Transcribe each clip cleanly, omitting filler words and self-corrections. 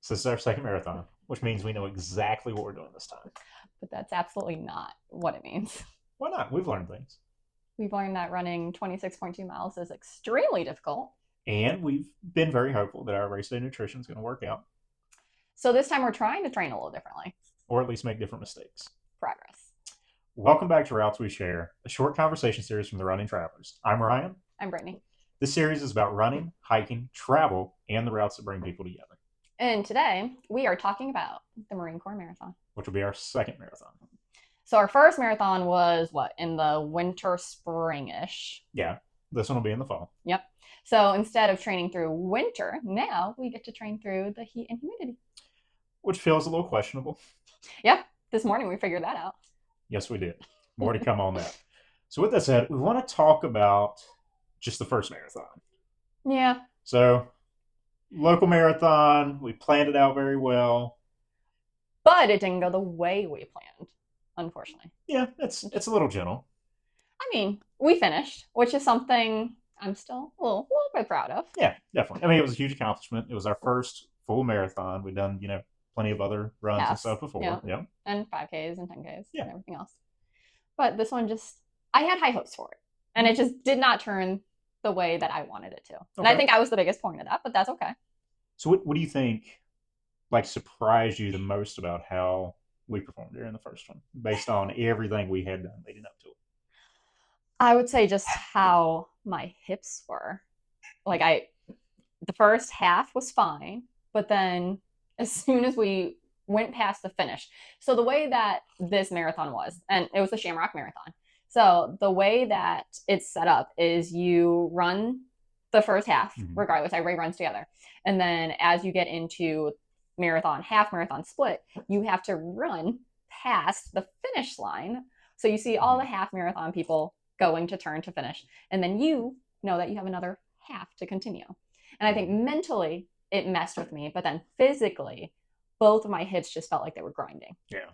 So this is our second marathon, which means we know exactly what we're doing this time. But that's absolutely not what it means. Why not? We've learned things. We've learned that running 26.2 miles is extremely difficult. And we've been very hopeful that our race day nutrition is going to work out, So this time we're trying to train a little differently. or at least make different mistakes. Progress. Welcome back to Routes We Share, a short conversation series from the Running Travelers. I'm Ryan. I'm Brittany. This series is about running, hiking, travel, and the routes that bring people together, And today we are talking about the Marine Corps Marathon. which will be our second marathon. So our first marathon was what, in the winter, spring-ish. Yeah, this one will be in the fall. Yep. So instead of training through winter, now we get to train through the heat and humidity. Which feels a little questionable. Yep. This morning we figured that out. Yes, we did. More to come on that. So with that said, we want to talk about just the first marathon. Yeah. So, local marathon, we planned it out very well. But it didn't go the way we planned, unfortunately. Yeah, it's a little gentle. I mean, we finished, which is something I'm still a little bit proud of. Yeah, definitely. I mean, it was a huge accomplishment. It was our first full marathon. We've done, plenty of other runs and Yes, stuff before. yeah. Yeah. And 5Ks and 10Ks Yeah. and everything else. But this one I had high hopes for it. And it just did not turn the way that I wanted it to. And I Okay. think I was the biggest point of that, but that's okay. So, what do you think, surprised you the most about how we performed during the first one, based on everything we had done leading up to it? I would say just how my hips were. The first half was fine, but then as soon as we went past the finish. So the way that this marathon was, and it was the Shamrock Marathon. So the way that it's set up is you run the first half, regardless, everybody runs together. And then as you get into marathon, half marathon split, you have to run past the finish line. So you see all the half marathon people going to turn to finish. And then you know that you have another half to continue. And I think mentally it messed with me, but then physically, both of my hips just felt like they were grinding. Yeah.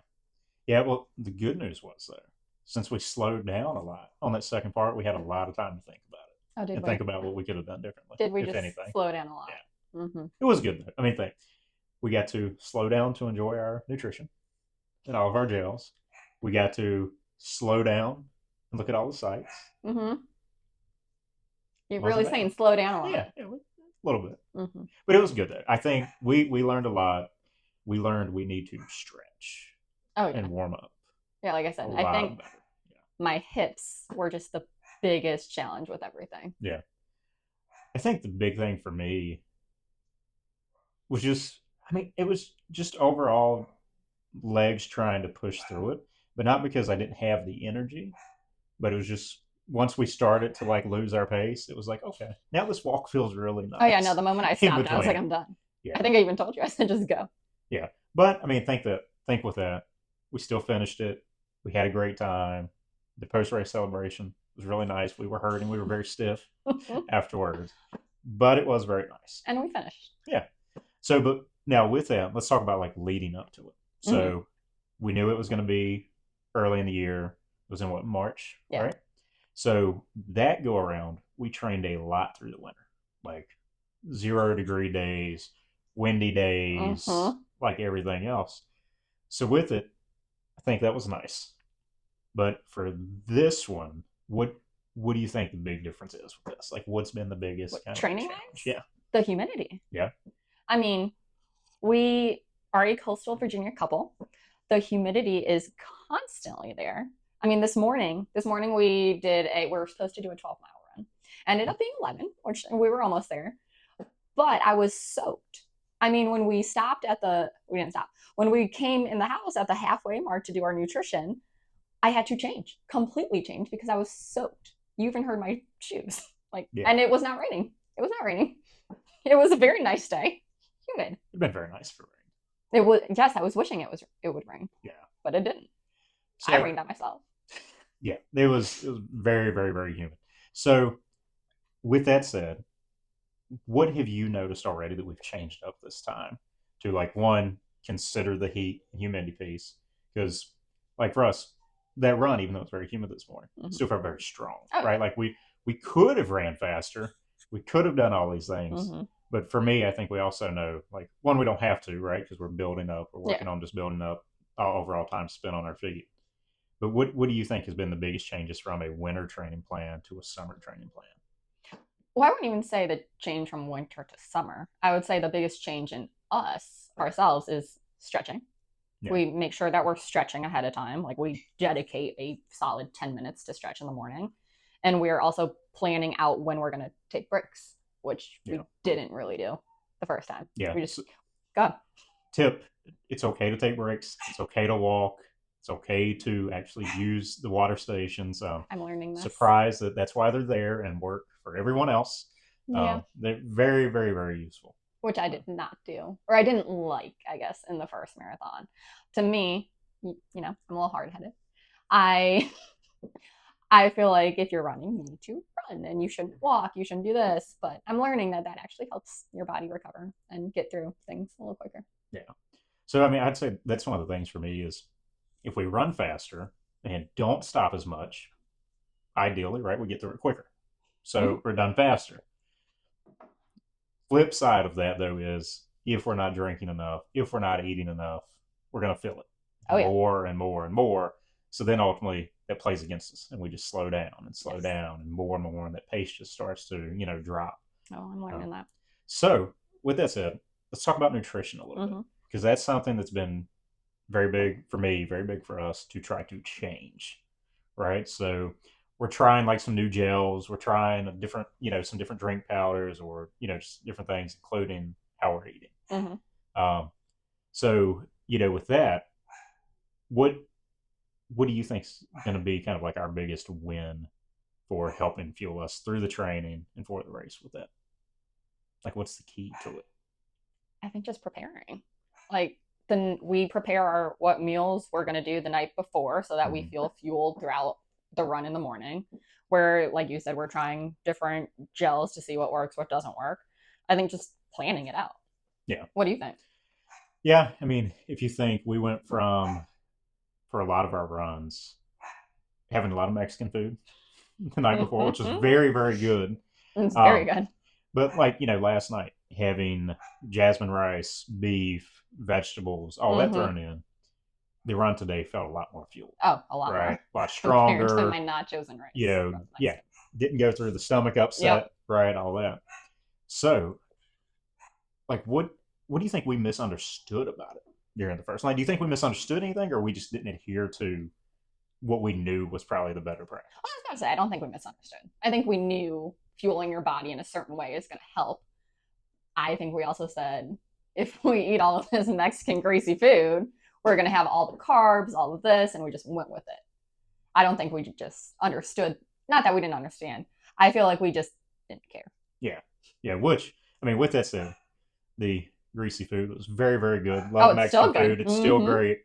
Yeah, well, the good news was, though, since we slowed down a lot on that second part, we had a lot of time to think about it. Oh, did and we? think about what we could have done differently. Did we if just anything. slow down a lot? Yeah. Mm-hmm. It was good, though. I mean, we got to slow down to enjoy our nutrition and all of our gels. We got to slow down and look at all the sights. Mm-hmm. You're Wasn't really bad. saying slow down a lot. Yeah, a little bit. Mm-hmm. But it was good, though. I think we learned a lot. We learned we need to stretch Oh, yeah. and warm up. Yeah, like I A said, lot I think better. Yeah. my hips were just the biggest challenge with everything. Yeah. I think the big thing for me was it was just overall legs trying to push through it, but not because I didn't have the energy, but it was just once we started to lose our pace, it was like, okay, now this walk feels really nice. Oh, yeah, no, the moment I stopped, I was between. like, I'm done. Yeah. I think I even told you, I said, just go. Yeah. But I mean, think with that, we still finished it. We had a great time. The post race celebration was really nice. We were hurting. We were very stiff afterwards, but it was very nice. And we finished. Yeah. So, but now with that, let's talk about leading up to it. So we knew it was going to be early in the year. It was in what, March? Yeah. Right. So that go around, we trained a lot through the winter, 0-degree days, windy days, like everything else. So with it, I think that was nice. But for this one, what do you think the big difference is with this? What's been the biggest kind training of challenge? wise? Yeah. The humidity. Yeah. I mean, we are a coastal Virginia couple. The humidity is constantly there. I mean, this morning we were supposed to do a 12-mile run. Ended up being 11, which we were almost there. But I was soaked. I mean, when we didn't stop. When we came in the house at the halfway mark to do our nutrition, I had to completely change because I was soaked. You even heard my shoes. And it was not raining. It was not raining. It was a very nice day. Humid. It'd been very nice for rain. It was, yes, I was wishing it would rain. Yeah. But it didn't. So, I rained on myself. Yeah. It was very, very, very humid. So with that said, what have you noticed already that we've changed up this time to one, consider the heat and humidity piece? Because for us, that run, even though it's very humid this morning, still felt very strong, right? We could have ran faster. We could have done all these things, But for me, I think we also know, like, one, we don't have to, right? Because we're building up, we're Yeah. working on just building up our overall time spent on our feet. But what do you think has been the biggest changes from a winter training plan to a summer training plan? Well, I wouldn't even say the change from winter to summer. I would say the biggest change in us ourselves is stretching. Yeah, We make sure that we're stretching ahead of time. Like we dedicate a solid 10 minutes to stretch in the morning. And we're also planning out when we're going to take breaks, which yeah, we didn't really do the first time. yeah. We just So, go. tip: it's okay to take breaks. It's okay to walk. It's okay to actually use the water stations. I'm learning this. Surprised that that's why they're there and work for everyone else. Yeah. They're very, very, very useful. Which I did not do, or I didn't like, I guess, in the first marathon. To me, I'm a little hard headed. I I feel like if you're running, you need to run and you shouldn't walk, you shouldn't do this. But I'm learning that that actually helps your body recover and get through things a little quicker. Yeah. So I mean, I'd say that's one of the things for me is if we run faster and don't stop as much, ideally, right, we get through it quicker. Mm-hmm. So we're done faster. Flip side of that though is if we're not drinking enough, if we're not eating enough, we're going to feel it Oh, yeah. more and more and more. So then ultimately that plays against us and we just slow down and slow Yes. down and more and that pace just starts to, drop. Oh, I'm Uh, learning that. so with that said, let's talk about nutrition a little bit Mm-hmm. because that's something that's been very big for me, very big for us to try to change, right? So we're trying like some new gels, we're trying a different, some different drink powders or, just different things, including how we're eating. Mm-hmm. Um, so, with that, what what do you think's going to be kind of like our biggest win for helping fuel us through the training and for the race with that? Like, what's the key to it? I think just preparing. Like then we prepare our what meals we're gonna do the night before so that we Mm-hmm. feel fueled throughout the run in the morning. Where, like you said, we're trying different gels to see what works, what doesn't work. I think just planning it out. Yeah. What do you think? Yeah. I mean, if you think we went from, for a lot of our runs, having a lot of Mexican food the night before, which was very, very good. It's very Um, good. but like, last night having jasmine rice, beef, vegetables, all that Mm-hmm. thrown in, the run today felt a lot more fuel, Oh, a lot right? more A lot compared to my stronger, nachos and rice from yeah, Mexican. didn't go through the stomach Yep. upset, right? All that. So, like, what do you think we misunderstood about it during the first night? Do you think we misunderstood anything, or we just didn't adhere to what we knew was probably the better I practice? was gonna say I don't think we misunderstood. I think we knew fueling your body in a certain way is gonna help. I think we also said if we eat all of this Mexican greasy food, we're going to have all the carbs, all of this, and we just went with it. I don't think we just understood. Not that we didn't understand. I feel like we just didn't care. Yeah, yeah. Which, I mean, with that said, the greasy food was very, very good. Oh, Love it's Mexican still good. food. It's still Mm-hmm. great.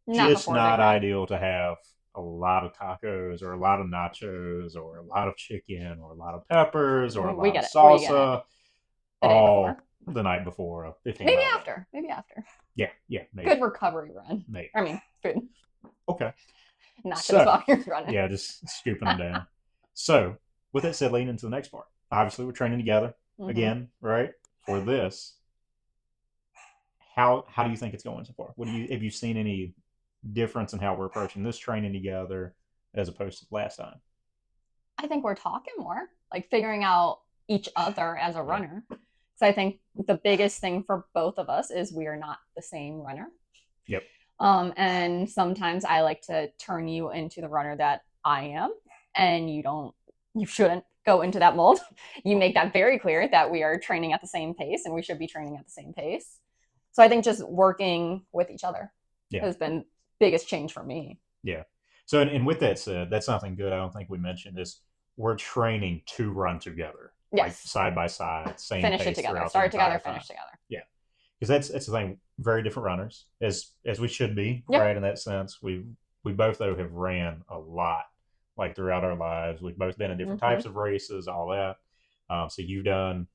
Not Just before a big not run. ideal to have a lot of tacos or a lot of nachos or a lot of chicken or a lot of peppers or a We lot of get it. We get it. salsa The day before. all the night before a Maybe 15-mile run. after. Maybe after. Yeah, yeah, maybe. Good recovery run. Maybe. I mean, food. Okay. Nachos So, while you're running. yeah, just scooping them down. So, with that said, leading into the next part. Obviously, we're training together Mm-hmm. again, right? For this, how do you think it's going so far? What do you have you seen any difference in how we're approaching this training together as opposed to last time? I think we're talking more, like figuring out each other as a Yeah. runner. So I think the biggest thing for both of us is we are not the same runner. Yep. And sometimes I like to turn you into the runner that I am, and you shouldn't go into that mold. You make that very clear that we are training at the same pace and we should be training at the same pace. So I think just working with each other Yeah. has been biggest change for me. Yeah. So, and with that said, that's something good I don't think we mentioned is we're training to run together, like Yes. side by side, same Finish it pace together. throughout the Start entire together, time. finish together. Yeah. Because that's the thing. Very different runners, as we should be, Yep. right? In that sense, we both though have ran a lot, like throughout our lives. We've both been in different Mm-hmm. types of races, all that. So you've done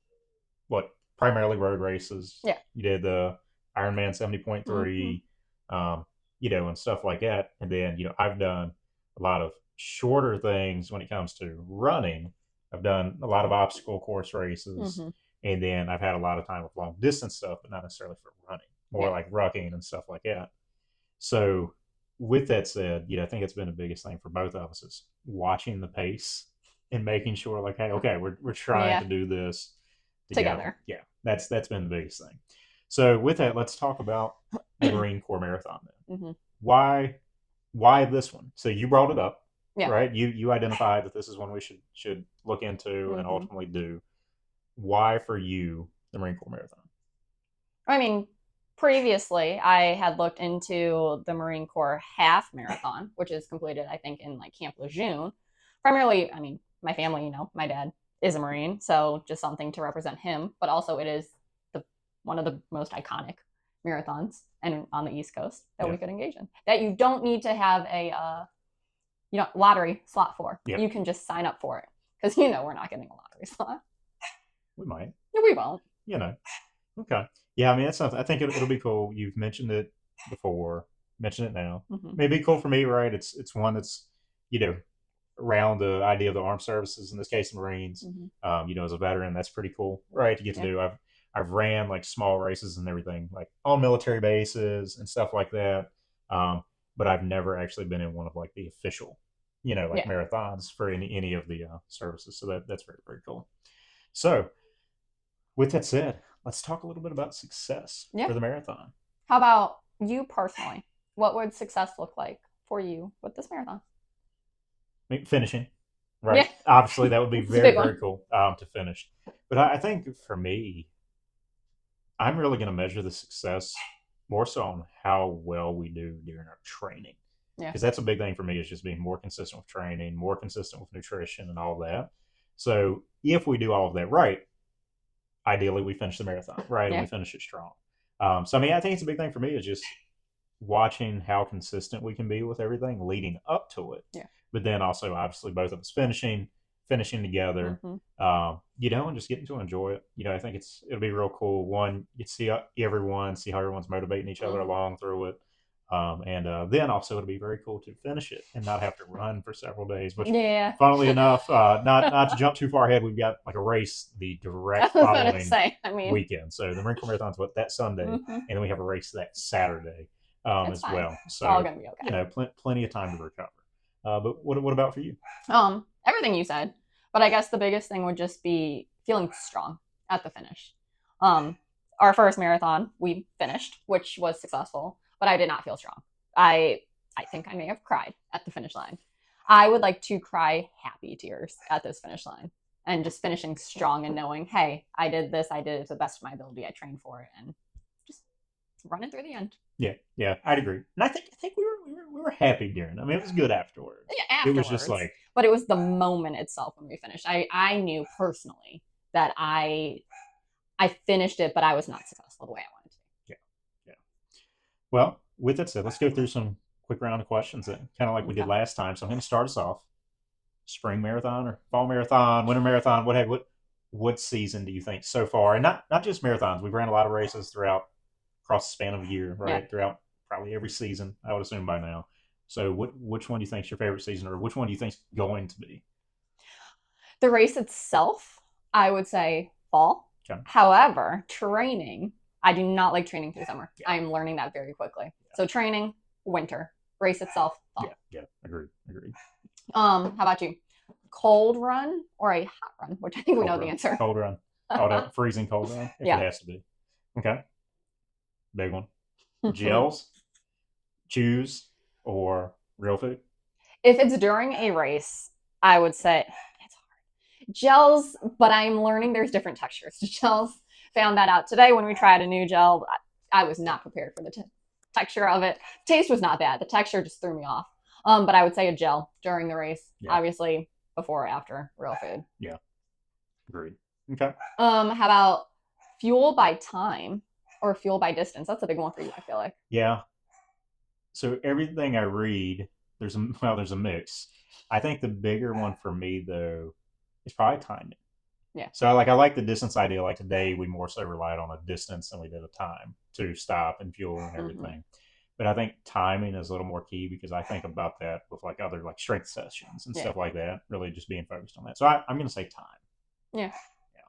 what primarily road races. Yeah. You did the Ironman 70.3, Mm-hmm. and stuff like that. And then I've done a lot of shorter things when it comes to running. I've done a lot of obstacle course races. Mm-hmm. And then I've had a lot of time with long distance stuff, but not necessarily for running, more Yeah. like rucking and stuff like that. So, with that said, I think it's been the biggest thing for both of us is watching the pace and making sure, like, hey, okay, we're trying Yeah. to do this together. Together. Yeah, that's been the biggest thing. So, with that, let's talk about the Marine Corps Marathon then. Hmm. Why why this one? So you brought it up, Yeah. right? You identified that this is one we should look into and Hmm. ultimately do. Why for you the Marine Corps Marathon? I mean, previously I had looked into the Marine Corps half marathon, which is completed, I think, in like Camp Lejeune. Primarily, I mean, my family, my dad is a Marine, so just something to represent him. But also, it is the one of the most iconic marathons and on the East Coast that Yeah, we could engage in. That you don't need to have a lottery slot for. yeah, You can just sign up for it because we're not getting a lottery slot. we might. No, we won't. You know, okay. Yeah, I mean that's something. I think it'll be cool. You've mentioned it before. Mention it now. Hmm. Maybe cool for me, right? It's one that's you know around the idea of the armed services, in this case, the Marines. Hmm. As a veteran, that's pretty cool, right? To get to Yeah. do. I've ran like small races and everything, like on military bases and stuff like that. But I've never actually been in one of like the official, like Yeah. marathons for any of the services. So that's very very cool. So with that said, let's talk a little bit about success Yeah. for the marathon. How about you personally? What would success look like for you with this marathon? I mean, finishing, right? Yeah. Obviously, that would be It's a very big very one. cool to finish. But I think for me, I'm really going to measure the success more so on how well we do during our training. Yeah. Because that's a big thing for me is just being more consistent with training, more consistent with nutrition and all that. So if we do all of that right, ideally we finish the marathon, right? And we Yeah. finish it strong. So I mean, I think it's a big thing for me is just watching how consistent we can be with everything leading up to it. Yeah. But then also, obviously, both of us finishing together, Hmm. and just getting to enjoy it. I think it'll be real cool. One, you see everyone, see how everyone's motivating each other Hmm. along through it. And then also it'll be very cool to finish it and not have to run for several days. Which, Yeah. funnily enough, not to jump too far ahead, we've got like a race the I direct was gonna following say. I mean, weekend. So the Marine Corps Marathon's that Sunday, hmm, and then we have a race that Saturday it's as fine. well. It's all So gonna be okay. plenty of time to recover. But what about for you? Everything you said, but I guess the biggest thing would just be feeling strong at the finish. Um, our first marathon we finished, which was successful, but I did not feel strong. I think I may have cried at the finish line. I would like to cry happy tears at this finish line and just finishing strong and knowing, hey, I did this, I did it to the best of my ability, I trained for it, and just running through the end. Yeah, I'd agree. And I think we were happy during. I mean, it was good afterwards. Yeah, It was just afterwards. like But it was the moment itself when we finished. I knew personally that I finished it, but I was not successful the way I wanted to. yeah, yeah. Well, with that said, let's go through some quick round of questions, kind of like we did Okay. last time. So I'm going to start us off. Spring marathon or fall marathon, winter marathon, what season do you think so far? And not just marathons. We've ran a lot of races throughout across the span of a year, Yeah. right? Throughout probably every season, I would assume by now. So which one do you think is your favorite season, or which one do you think is going to be? The race itself, I would say fall. Okay. However, training, I do not like training through summer. Yeah. I am learning that very quickly. So training, winter. Race itself, fall. Yeah. Agreed. How about you? Cold run or a hot run? Which I think we Cold know the run, answer. cold run, freezing cold run if it Yeah. has to be. Okay, big one. Gels, chews, or real food? If it's during a race, I would say it's hard. Gels, but I'm learning there's different textures to gels. Found that out today when we tried a new gel. I was not prepared for the texture of it. Taste was not bad. The texture just threw me off. But I would say a gel during the race. Yeah. Obviously, before or after real food. Yeah, agreed. Okay. How about fuel by time or fuel by distance? That's a big one for you, I feel like. Yeah. So everything I read, there's a mix. I think the bigger one for me though is probably timing. Yeah. So I like the distance idea. Like today, we more so relied on a distance than we did a time to stop and fuel and Mm-hmm. everything. But I think timing is a little more key because I think about that with like other like strength sessions and Yeah. stuff like that. Really, just being focused on that. So I'm going to say time. Yeah. Yeah.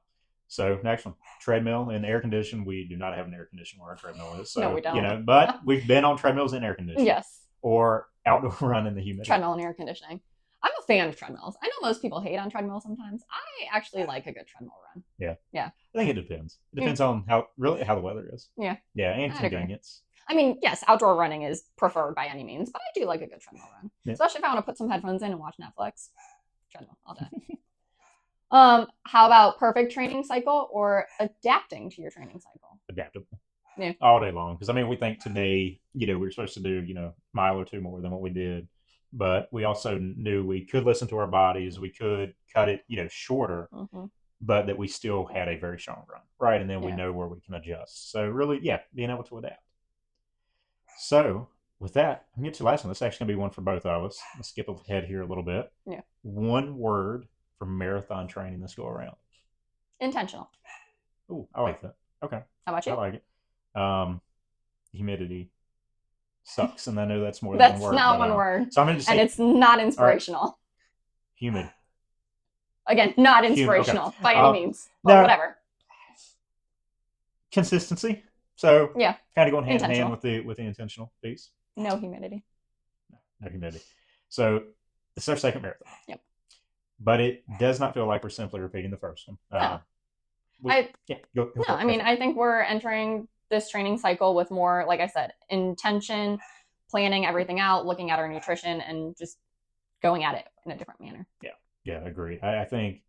So next one, treadmill and air conditioned. We do not have an air conditioner where our treadmill is. No, So we don't. but we've been on treadmills and air conditioning Yes. or outdoor run in the humidity. Treadmill and air conditioning. I'm a fan of treadmills. I know most people hate on treadmills sometimes. I actually like a good treadmill run. Yeah. Yeah. I think it depends. It depends on how the weather is. Yeah. Yeah, and I'd agree. convenience. I mean, yes, outdoor running is preferred by any means, but I do like a good treadmill run. Yeah. Especially if I want to put some headphones in and watch Netflix. Treadmill all day. How about perfect training cycle or adapting to your training cycle? Adaptable. Yeah. All day long. Because I mean, we think today, we're supposed to do, a mile or two more than what we did. But we also knew we could listen to our bodies. We could cut it, shorter, but that we still had a very strong run, right? And then we know where we can adjust. So really, being able to adapt. So with that, I'm get to the last one. This is actually gonna be one for both of us. Let's skip ahead here a little bit. Yeah. One word for marathon training this go around. Intentional. Oh, I like that. Okay. How about you? I like it. Humidity sucks, and I know that's more than one word. That's not one word. So I'm going to say, and it's not inspirational. Right. Humid. Again, not inspirational by any means. But whatever. Consistency. So yeah, kind of going hand in hand with the intentional piece. No humidity. No humidity. So this is our second marathon. Yep. But it does not feel like we're simply repeating the first one. No. Go I mean, I think we're entering this training cycle with more, like I said, intention, planning everything out, looking at our nutrition, and just going at it in a different manner. Yeah, agreed. I think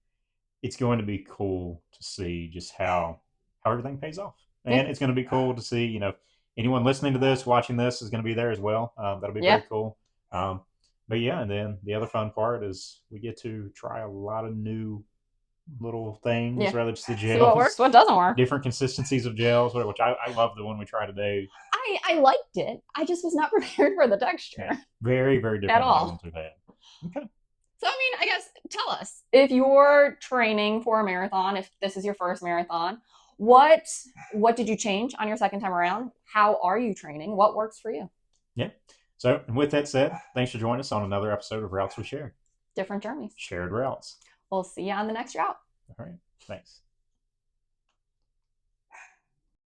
it's going to be cool to see just how everything pays off. And it's going to be cool to see, anyone listening to this, watching this is going to be there as well. That'll be very cool. But yeah, and then the other fun part is we get to try a lot of new little things relative to the gels. See what works, what doesn't work. Different consistencies of gels, which I love the one we tried today. I liked it. I just was not prepared for the texture. Yeah, very, very different at all. ones we've had. Okay. So, I mean, I guess tell us, if you're training for a marathon, if this is your first marathon, what did you change on your second time around? How are you training? What works for you? Yeah. So, and with that said, thanks for joining us on another episode of Routes We Share. Different journeys. Shared routes. We'll see you on the next route. All right. Thanks.